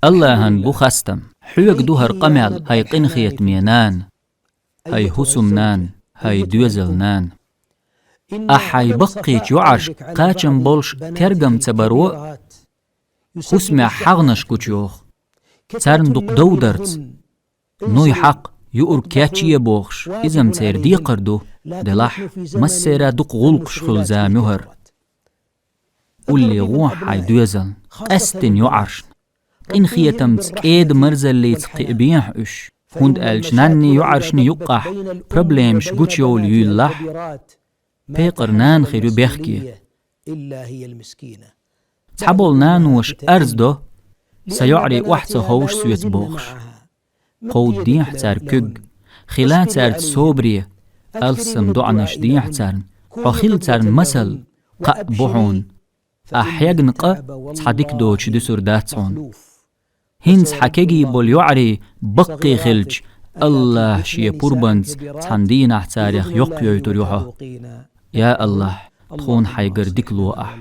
الله هن بخستم حوق دوهر قمل هاي قنخية مينان هاي هسمنان هاي دوزلنان أحاي بقيت يعرش قاچم بولش ترجم تبرو خسمع حغنش كوچوخ تارن دوق دودرت نوي حق يؤر كاتشي بوخش إذا متير دي قردو دلح مسيرا دوق غلقش خلزا مهر قولي غوح هاي دوزلن قستن يعرش قنخية تمت كيد مرزل ليت قيبيح اش هند الجناني يعرشني يقح بروبليمش قوچيو ليولح بيقر نان خيرو بيحكي تحبول نان وش أرزدو سيعري وحسا هوش سويت بوخش قود ديح تار كوغ خلال تار صوبري ألسم دعنش ديح تارن وخيل تارن مسل قا بوحون أحياق نقا تحديك دو چدو سرداتون هنز حكيجي بول يعري بقي خلج الله شي بوربنز تحندين احتاريخ يقيو يتريوحو يا الله تخون حيقر ديك لوأح